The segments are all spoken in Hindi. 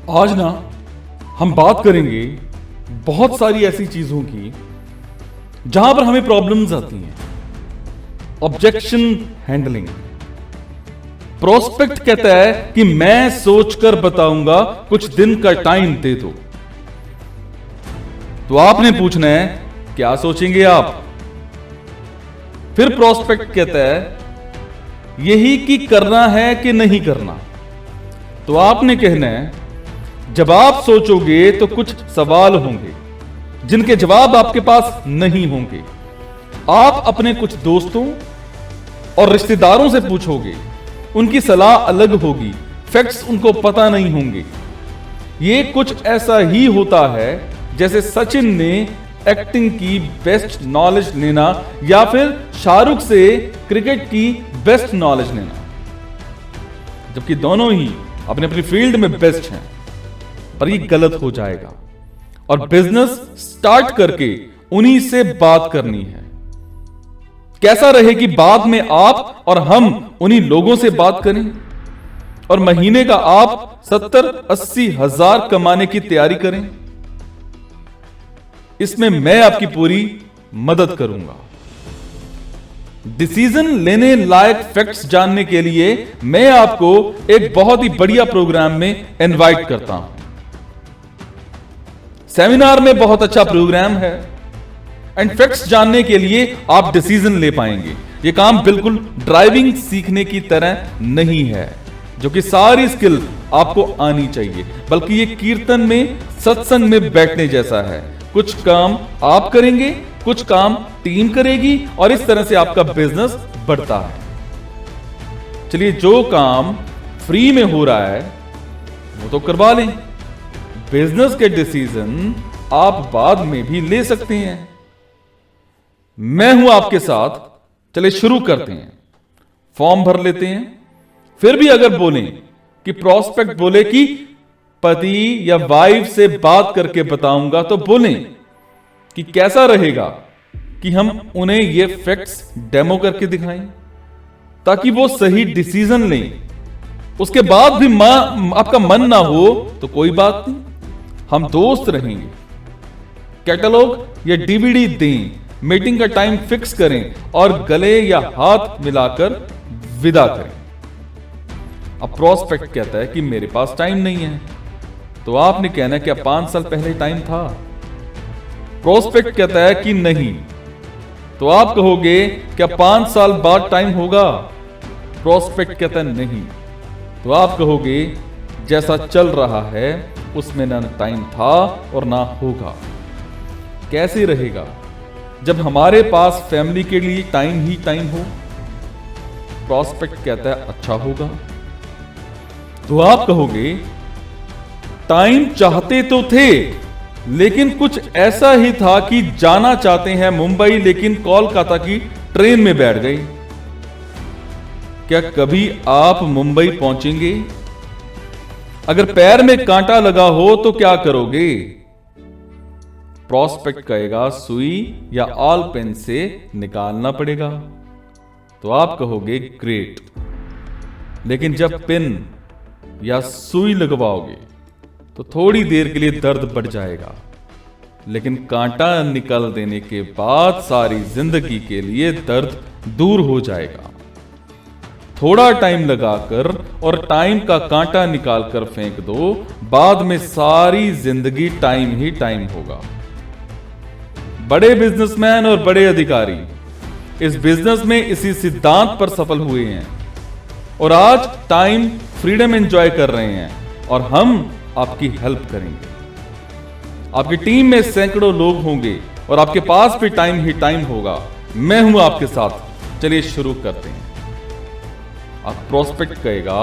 आज ना हम बात करेंगे बहुत सारी ऐसी चीजों की जहां पर हमें प्रॉब्लम्स आती हैं। Objection handling. प्रोस्पेक्ट कहता है कि मैं सोचकर बताऊंगा, कुछ दिन का टाइम दे दो। तो आपने पूछना है क्या सोचेंगे आप। फिर प्रोस्पेक्ट कहता है यही कि करना है कि नहीं करना। तो आपने कहना है जब आप सोचोगे तो कुछ सवाल होंगे जिनके जवाब आपके पास नहीं होंगे। आप अपने कुछ दोस्तों और रिश्तेदारों से पूछोगे, उनकी सलाह अलग होगी, फैक्ट्स उनको पता नहीं होंगे। ये कुछ ऐसा ही होता है जैसे सचिन ने एक्टिंग की बेस्ट नॉलेज लेना या फिर शाहरुख से क्रिकेट की बेस्ट नॉलेज लेना, जबकि दोनों ही अपने अपनी फील्ड में बेस्ट हैं। पर ये गलत हो जाएगा और बिजनेस स्टार्ट करके उन्हीं से बात करनी है। कैसा रहे कि बाद में आप और हम उन्हीं लोगों से बात करें और महीने का आप 70-80 हजार कमाने की तैयारी करें। इसमें मैं आपकी पूरी मदद करूंगा। डिसीजन लेने लायक फैक्ट्स जानने के लिए मैं आपको एक बहुत ही बढ़िया प्रोग्राम में इनवाइट करता हूं। सेमिनार में बहुत अच्छा प्रोग्राम है एंड फैक्ट्स जानने के लिए आप डिसीजन ले पाएंगे। यह काम बिल्कुल ड्राइविंग सीखने की तरह नहीं है जो कि सारी स्किल आपको आनी चाहिए, बल्कि यह कीर्तन में सत्संग में बैठने जैसा है। कुछ काम आप करेंगे, कुछ काम टीम करेगी और इस तरह से आपका बिजनेस बढ़ता है। चलिए, जो काम फ्री में हो रहा है वो तो करवा लें। बिजनेस के डिसीजन आप बाद में भी ले सकते हैं। मैं हूं आपके साथ। चलिए शुरू करते हैं। फॉर्म भर लेते हैं। फिर भी अगर बोलें कि प्रोस्पेक्ट बोले कि पति या वाइफ से बात करके बताऊंगा, तो बोलें कि कैसा रहेगा कि हम उन्हें ये फैक्ट्स डेमो करके दिखाएं ताकि वो सही डिसीजन लें। उसके बाद भी आपका मन ना हो तो कोई बात नहीं, हम दोस्त रहेंगे। कैटलॉग या डीवीडी दें, मीटिंग का टाइम फिक्स करें और गले या हाथ मिलाकर विदा करें। अब प्रोस्पेक्ट कहता है कि मेरे पास टाइम नहीं है, तो आपने कहना है क्या 5 साल पहले टाइम था? प्रोस्पेक्ट कहता है कि नहीं, तो आप कहोगे क्या 5 साल बाद टाइम होगा? प्रोस्पेक्ट कहता है नहीं, तो आप कहोगे जैसा चल रहा है उसमें ना टाइम था और ना होगा। कैसे रहेगा जब हमारे पास फैमिली के लिए टाइम ही टाइम हो? प्रोस्पेक्ट कहता है अच्छा होगा, तो आप कहोगे टाइम चाहते तो थे लेकिन कुछ ऐसा ही था कि जाना चाहते हैं मुंबई लेकिन कोलकाता की ट्रेन में बैठ गए। क्या कभी आप मुंबई पहुंचेंगे? अगर पैर में कांटा लगा हो तो क्या करोगे? प्रोस्पेक्ट कहेगा सुई या ऑल पेन से निकालना पड़ेगा, तो आप कहोगे ग्रेट। लेकिन जब पेन या सुई लगवाओगे तो थोड़ी देर के लिए दर्द बढ़ जाएगा, लेकिन कांटा निकाल देने के बाद सारी जिंदगी के लिए दर्द दूर हो जाएगा। थोड़ा टाइम लगाकर और टाइम का कांटा निकालकर फेंक दो, बाद में सारी जिंदगी टाइम ही टाइम होगा। बड़े बिजनेसमैन और बड़े अधिकारी इस बिजनेस में इसी सिद्धांत पर सफल हुए हैं और आज टाइम फ्रीडम एंजॉय कर रहे हैं और हम आपकी हेल्प करेंगे। आपकी टीम में सैकड़ों लोग होंगे और आपके पास भी टाइम ही टाइम होगा। मैं हूं आपके साथ। चलिए शुरू करते हैं। आप प्रोस्पेक्ट कहेगा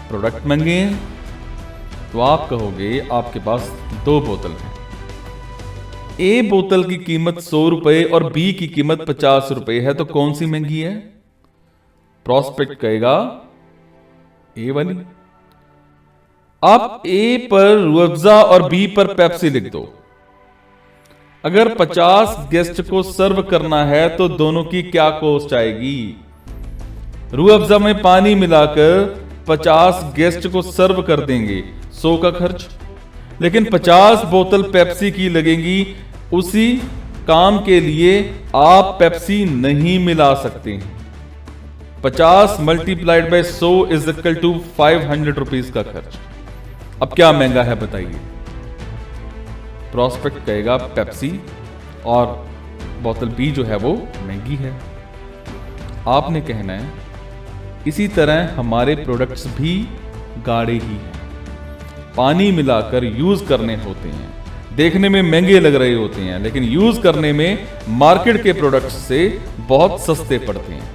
प्रोडक्ट महंगे हैं, तो आप कहोगे आपके पास 2 बोतल हैं। ए बोतल की कीमत 100 रुपए और बी की कीमत 50 रुपए है, तो कौन सी महंगी है? प्रोस्पेक्ट कहेगा ए वाली। आप ए पर रूह अफ़ज़ा और बी पर पेप्सी लिख दो। अगर 50 गेस्ट को सर्व करना है तो दोनों की क्या कॉस्ट आएगी? रूह अफ़ज़ा में पानी मिलाकर 50 गेस्ट को सर्व कर देंगे, 100 का खर्च, लेकिन 50 बोतल पेप्सी की लगेंगी। उसी काम के लिए आप पेप्सी नहीं मिला सकते। 50 multiplied by 100 is equal to 500 rupees का खर्च। अब क्या महंगा है बताइए? प्रॉस्पेक्ट कहेगा पेप्सी और बोतल बी जो है वो महंगी है। आपने कहना है इसी तरह हमारे प्रोडक्ट्स भी गाढ़े ही हैं, पानी मिलाकर यूज करने होते हैं, देखने में महंगे लग रहे होते हैं, लेकिन यूज करने में मार्केट के प्रोडक्ट्स से बहुत सस्ते पड़ते हैं।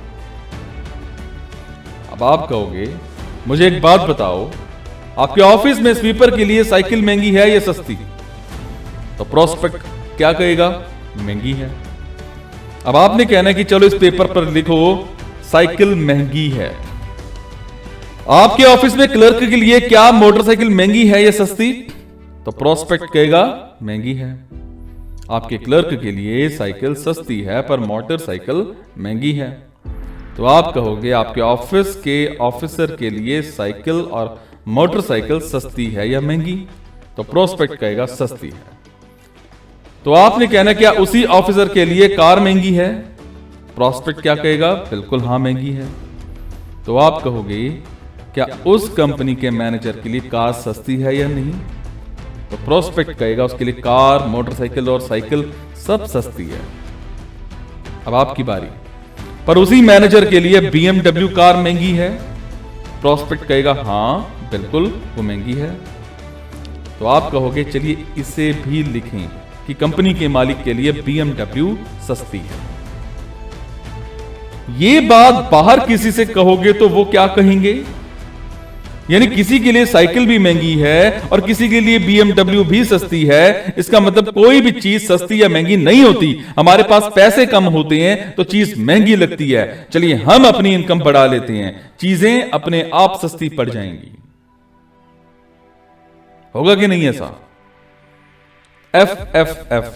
अब आप कहोगे मुझे एक बात बताओ, आपके ऑफिस में स्वीपर के लिए साइकिल महंगी है या सस्ती? तो प्रॉस्पेक्ट क्या कहेगा? महंगी है। अब आपने कहना है कि चलो इस पेपर पर लिखो साइकिल महंगी है। आपके ऑफिस में क्लर्क के लिए क्या मोटरसाइकिल महंगी है या सस्ती? तो प्रॉस्पेक्ट कहेगा महंगी है। आपके क्लर्क के लिए साइकिल सस्ती है पर मोटरसाइकिल महंगी है। तो आप कहोगे आपके ऑफिस के ऑफिसर के लिए साइकिल और मोटरसाइकिल सस्ती है या महंगी? तो प्रॉस्पेक्ट कहेगा सस्ती है। तो आपने कहना क्या उसी ऑफिसर के लिए कार महंगी है? प्रॉस्पेक्ट क्या कहेगा? बिल्कुल हाँ महंगी है। तो आप कहोगे क्या उस कंपनी के मैनेजर के लिए कार सस्ती है या नहीं? तो प्रॉस्पेक्ट कहेगा उसके लिए कार, मोटरसाइकिल और साइकिल सब सस्ती है। अब आपकी बारी। पर उसी मैनेजर के लिए BMW कार महंगी है? प्रॉस्पेक्ट कहेगा हाँ बिल्कुल वो महंगी है। तो आप कहोगे चलिए इसे भी लिखें कि कंपनी के मालिक के लिए BMW सस्ती है। ये बात बाहर किसी से कहोगे तो वो क्या कहेंगे? यानी किसी के लिए साइकिल भी महंगी है और किसी के लिए BMW भी सस्ती है। इसका मतलब कोई भी चीज सस्ती या महंगी नहीं होती। हमारे पास पैसे कम होते हैं तो चीज महंगी लगती है। चलिए हम अपनी इनकम बढ़ा लेते हैं, चीजें अपने आप सस्ती पड़ जाएंगी। होगा कि नहीं ऐसा? FFF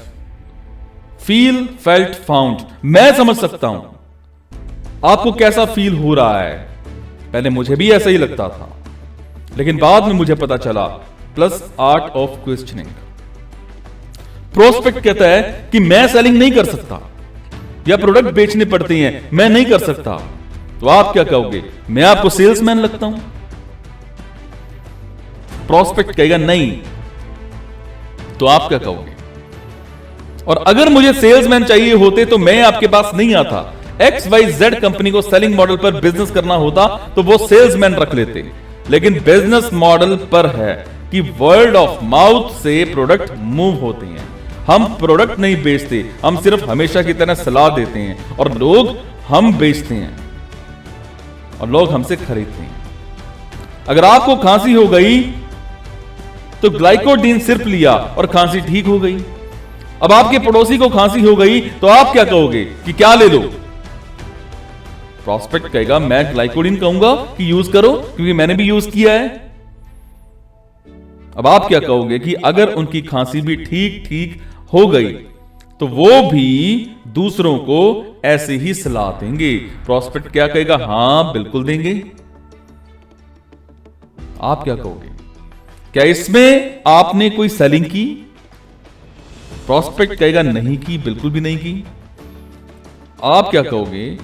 feel felt found. मैं समझ सकता हूं आपको कैसा फील हो रहा है। पहले मुझे भी ऐसा ही लगता था, लेकिन बाद में मुझे पता चला plus art of questioning. Prospect कहता है कि मैं सेलिंग नहीं कर सकता या प्रोडक्ट बेचने पड़ते हैं, मैं नहीं कर सकता। तो आप क्या कहोगे? मैं आपको सेल्समैन लगता हूं? प्रोस्पेक्ट कहेगा नहीं। तो आप क्या कहोगे? और अगर मुझे सेल्समैन चाहिए होते तो मैं आपके पास नहीं आता। XYZ कंपनी को सेलिंग मॉडल पर बिजनेस करना होता तो वो सेल्समैन रख लेते, लेकिन बिजनेस मॉडल पर है कि वर्ड ऑफ माउथ से प्रोडक्ट मूव होते हैं। हम प्रोडक्ट नहीं बेचते, हम सिर्फ हमेशा की तरह सलाह देते हैं और लोग हम बेचते हैं और लोग हमसे खरीदते हैं। अगर आपको खांसी हो गई तो ग्लाइकोडीन सिर्फ लिया और खांसी ठीक हो गई। अब आपके पड़ोसी को खांसी हो गई तो आप क्या कहोगे कि क्या ले लो? प्रॉस्पेक्ट कहेगा मैं ग्लाइकोडीन कहूंगा कि यूज करो क्योंकि मैंने भी यूज किया है। अब आप क्या कहोगे कि अगर उनकी खांसी भी ठीक ठीक हो गई तो वो भी दूसरों को ऐसे ही सलाह देंगे। प्रॉस्पेक्ट क्या कहेगा? हां बिल्कुल देंगे। आप क्या कहोगे? क्या इसमें आपने कोई सेलिंग की? प्रॉस्पेक्ट कहेगा नहीं की, बिल्कुल भी नहीं की। आप क्या कहोगे?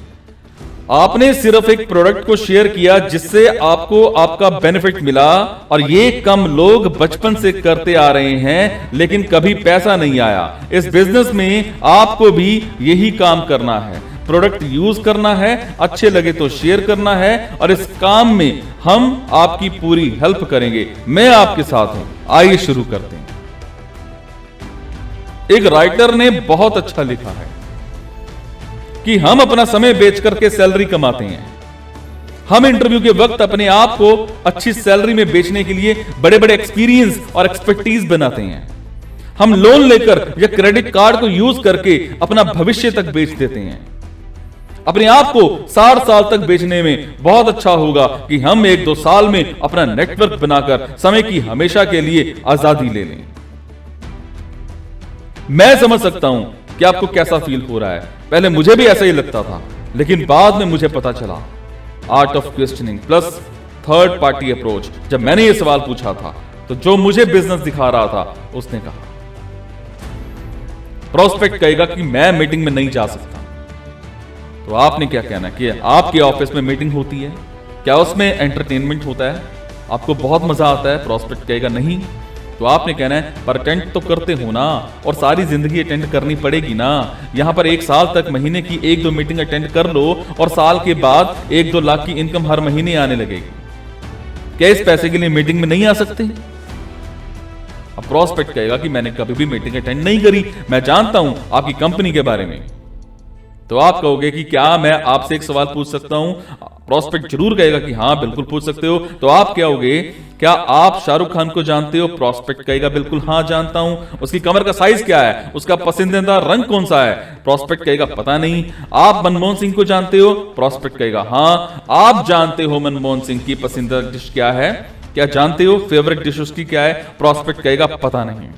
आपने सिर्फ एक प्रोडक्ट को शेयर किया जिससे आपको आपका बेनिफिट मिला और ये कम लोग बचपन से करते आ रहे हैं लेकिन कभी पैसा नहीं आया। इस बिजनेस में आपको भी यही काम करना है, प्रोडक्ट यूज करना है, अच्छे लगे तो शेयर करना है और इस काम में हम आपकी पूरी हेल्प करेंगे। मैं आपके साथ हूं। आइए शुरू करते हैं। एक राइटर ने बहुत अच्छा लिखा है कि हम अपना समय बेच करके सैलरी कमाते हैं। हम इंटरव्यू के वक्त अपने आप को अच्छी सैलरी में बेचने के लिए बड़े बड़े एक्सपीरियंस और एक्सपर्टीज बनाते हैं। हम लोन लेकर या क्रेडिट कार्ड को यूज करके अपना भविष्य तक बेच देते हैं। अपने आप को 60 साल तक बेचने में बहुत अच्छा होगा कि हम 1-2 साल में अपना नेटवर्क बनाकर समय की हमेशा के लिए आजादी ले लें। मैं समझ सकता हूं कि आपको कैसा फील हो रहा है। पहले मुझे भी ऐसा ही लगता था, लेकिन बाद में मुझे पता चला art of questioning plus third party approach. जब मैंने ये सवाल पूछा था तो जो मुझे बिजनेस दिखा रहा था उसने कहा। प्रोस्पेक्ट कहेगा कि मैं मीटिंग में नहीं जा सकता। तो आपने क्या कहना कि आपके ऑफिस में मीटिंग होती है, क्या उसमें एंटरटेनमेंट होता है, आपको बहुत मजा आता है? प्रोस्पेक्ट कहेगा नहीं। तो आपने कहना है पर अटेंड तो करते हो ना, और सारी जिंदगी अटेंड करनी पड़ेगी ना। यहां पर 1 साल तक महीने की 1-2 मीटिंग अटेंड कर लो और साल के बाद 1-2 लाख की इनकम हर महीने आने लगेगी। क्या इस पैसे के लिए मीटिंग में नहीं आ सकते? अब प्रोस्पेक्ट कहेगा कि मैंने कभी भी मीटिंग अटेंड नहीं करी, मैं जानता हूं आपकी कंपनी के बारे में। तो आप कहोगे कि क्या मैं आपसे एक सवाल पूछ सकता हूं? प्रोस्पेक्ट जरूर कहेगा कि हाँ बिल्कुल पूछ सकते हो। तो आप क्या होगे, क्या आप शाहरुख खान को जानते हो? प्रोस्पेक्ट कहेगा बिल्कुल हाँ जानता हूं। उसकी कमर का साइज क्या है? उसका पसंदीदा रंग कौन सा है? प्रोस्पेक्ट कहेगा पता नहीं। आप मनमोहन सिंह को जानते हो? प्रोस्पेक्ट कहेगा हाँ। आप जानते हो मनमोहन सिंह की पसंदीदा डिश क्या है? क्या जानते हो फेवरेट डिश उसकी क्या है? प्रोस्पेक्ट कहेगा पता नहीं।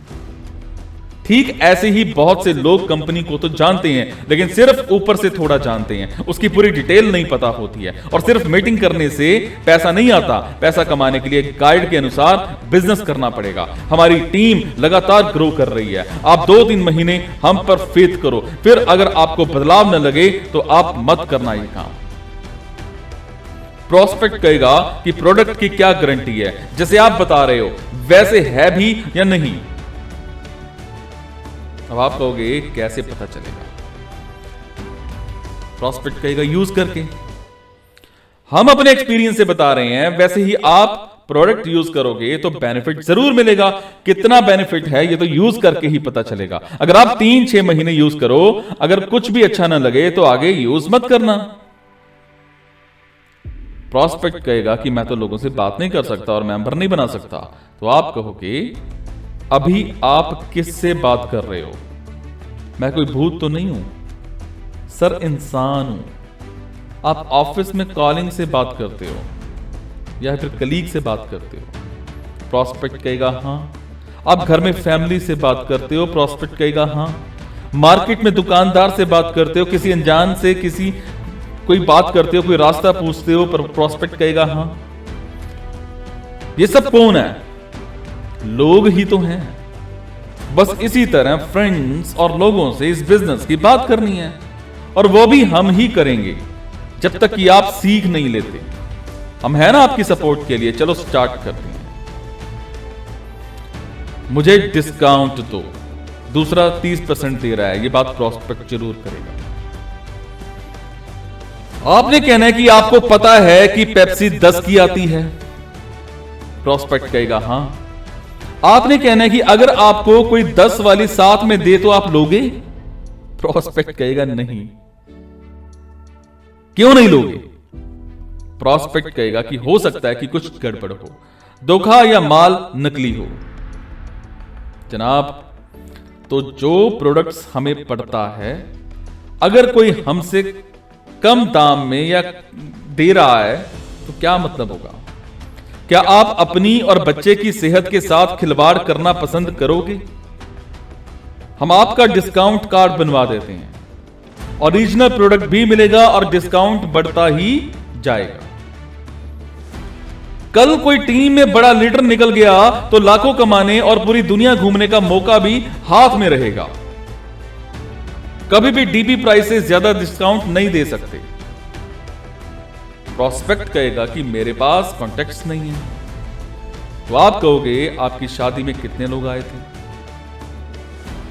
ठीक ऐसे ही बहुत से लोग कंपनी को तो जानते हैं, लेकिन सिर्फ ऊपर से थोड़ा जानते हैं, उसकी पूरी डिटेल नहीं पता होती है। और सिर्फ मीटिंग करने से पैसा नहीं आता। पैसा कमाने के लिए गाइड के अनुसार बिजनेस करना पड़ेगा। हमारी टीम लगातार ग्रो कर रही है। आप 2-3 महीने हम पर फेथ करो, फिर अगर आपको बदलाव न लगे तो आप मत करना ये काम। प्रोस्पेक्ट कहेगा कि प्रोडक्ट की क्या गारंटी है, जैसे आप बता रहे हो वैसे है भी या नहीं। अब आप कहोगे कैसे पता चलेगा? प्रोस्पेक्ट कहेगा यूज करके। हम अपने एक्सपीरियंस से बता रहे हैं, वैसे ही आप प्रोडक्ट यूज करोगे तो बेनिफिट जरूर मिलेगा। कितना बेनिफिट है ये तो यूज करके ही पता चलेगा। अगर आप 3-6 महीने यूज करो, अगर कुछ भी अच्छा ना लगे तो आगे यूज मत करना। प्रोस्पेक्ट कहेगा कि मैं तो लोगों से बात नहीं कर सकता और मेंबर नहीं बना सकता। तो आप कहोगे अभी आप किससे बात कर रहे हो? मैं कोई भूत तो नहीं हूं सर, इंसान हूं। आप ऑफिस में कॉलिंग से बात करते हो या फिर कलीग से बात करते हो? प्रोस्पेक्ट कहेगा हां। आप घर में फैमिली से बात करते हो? प्रोस्पेक्ट कहेगा हां। मार्केट में दुकानदार से बात करते हो? किसी अनजान से कोई बात करते हो, कोई रास्ता पूछते हो? पर प्रोस्पेक्ट कहेगा हां। ये सब कौन है? लोग ही तो हैं। बस इसी तरह फ्रेंड्स और लोगों से इस बिजनेस की बात करनी है, और वो भी हम ही करेंगे जब तक कि आप सीख नहीं लेते। हम है ना आपकी सपोर्ट के लिए। चलो स्टार्ट करते हैं। मुझे डिस्काउंट दो, दूसरा 30% दे रहा है। ये बात प्रोस्पेक्ट जरूर करेगा। आपने कहना है कि आपको पता है कि पेप्सी 10 की आती है? प्रोस्पेक्ट कहेगा हां। आपने कहना है कि अगर आपको कोई 10 वाली साथ में दे तो आप लोगे? प्रोस्पेक्ट कहेगा नहीं। क्यों नहीं लोगे? प्रोस्पेक्ट कहेगा कि हो सकता है कि कुछ गड़बड़ हो, धोखा या माल नकली हो। जनाब, तो जो प्रोडक्ट्स हमें पड़ता है, अगर कोई हमसे कम दाम में या दे रहा है तो क्या मतलब होगा? क्या आप अपनी और बच्चे की सेहत के साथ खिलवाड़ करना पसंद करोगे? हम आपका डिस्काउंट कार्ड बनवा देते हैं, ओरिजिनल प्रोडक्ट भी मिलेगा और डिस्काउंट बढ़ता ही जाएगा। कल कोई टीम में बड़ा लीडर निकल गया तो लाखों कमाने और पूरी दुनिया घूमने का मौका भी हाथ में रहेगा। कभी भी डीपी प्राइस से ज्यादा डिस्काउंट नहीं दे सकते। प्रोस्पेक्ट कहेगा कि मेरे पास कॉन्टेक्ट्स नहीं है। तो आप कहोगे आपकी शादी में कितने लोग आए थे?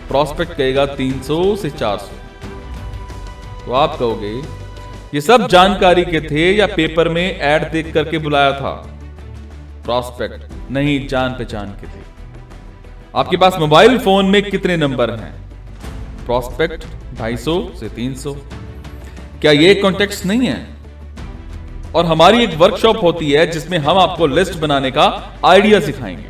प्रोस्पेक्ट कहेगा 300 से 400। तो आप कहोगे ये सब जानकारी के थे या पेपर में ऐड देख करके बुलाया था? प्रोस्पेक्ट नहीं, जान पहचान के थे। आपके पास मोबाइल फोन में कितने नंबर हैं? प्रोस्पेक्ट 250 से 300। क्या ये कॉन्टेक्ट्स नहीं है? और हमारी एक वर्कशॉप होती है जिसमें हम आपको लिस्ट बनाने का आइडिया सिखाएंगे।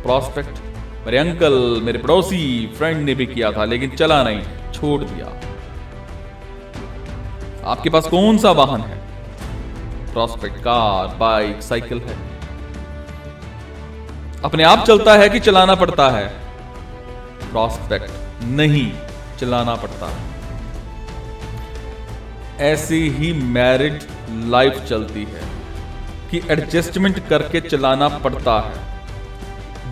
प्रोस्पेक्ट मेरे अंकल, मेरे पड़ोसी फ्रेंड ने भी किया था लेकिन चला नहीं, छोड़ दिया। आपके पास कौन सा वाहन है? प्रोस्पेक्ट कार, बाइक, साइकिल है। अपने आप चलता है कि चलाना पड़ता है? प्रोस्पेक्ट नहीं, चलाना पड़ता है। ऐसे ही मैरिड लाइफ चलती है कि एडजस्टमेंट करके चलाना पड़ता है।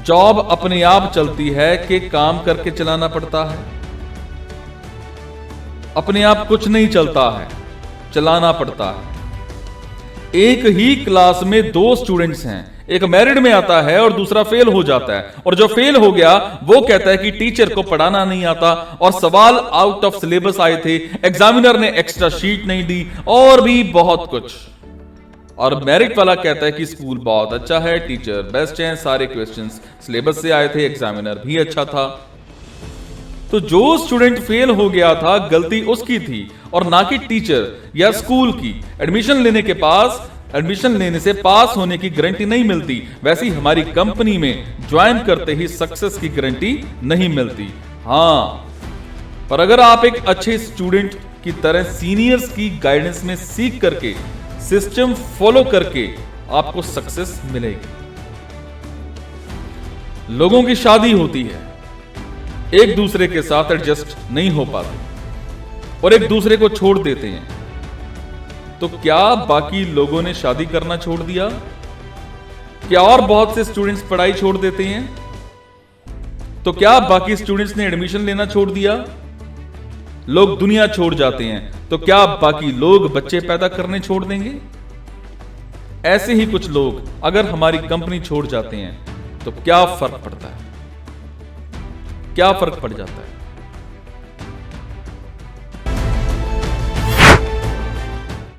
जॉब अपने आप चलती है कि काम करके चलाना पड़ता है? अपने आप कुछ नहीं चलता है, चलाना पड़ता है। एक ही क्लास में 2 स्टूडेंट्स हैं, एक मेरिट में आता है और दूसरा फेल हो जाता है, और जो फेल हो गया वो कहता है कि टीचर को पढ़ाना नहीं आता और सवाल आउट ऑफ सिलेबस आए थे, एग्जामिनर ने एक्स्ट्रा शीट नहीं दी और भी बहुत कुछ। और मेरिट वाला कहता है कि स्कूल बहुत अच्छा है, टीचर बेस्ट हैं, सारे क्वेश्चंस सिलेबस से आए थे, एग्जामिनर भी अच्छा था। तो जो स्टूडेंट फेल हो गया था गलती उसकी थी और ना कि टीचर या स्कूल की। एडमिशन लेने से पास होने की गारंटी नहीं मिलती, वैसे ही हमारी कंपनी में ज्वाइन करते ही सक्सेस की गारंटी नहीं मिलती। हाँ, पर अगर आप एक अच्छे स्टूडेंट की तरह सीनियर्स की गाइडेंस में सीख करके, सिस्टम फॉलो करके आपको सक्सेस मिलेगी। लोगों की शादी होती है, एक दूसरे के साथ एडजस्ट नहीं हो पाते और एक दूसरे को छोड़ देते हैं। तो क्या बाकी लोगों ने शादी करना छोड़ दिया? क्या और बहुत से स्टूडेंट्स पढ़ाई छोड़ देते हैं? तो क्या बाकी स्टूडेंट्स ने एडमिशन लेना छोड़ दिया? लोग दुनिया छोड़ जाते हैं, तो क्या क्या लोग बच्चे पैदा करने छोड़ देंगे? ऐसे ही कुछ लोग अगर हमारी कंपनी छोड़ जाते हैं तो क्या फर्क पड़ता है? क्या फर्क पड़ जाता है?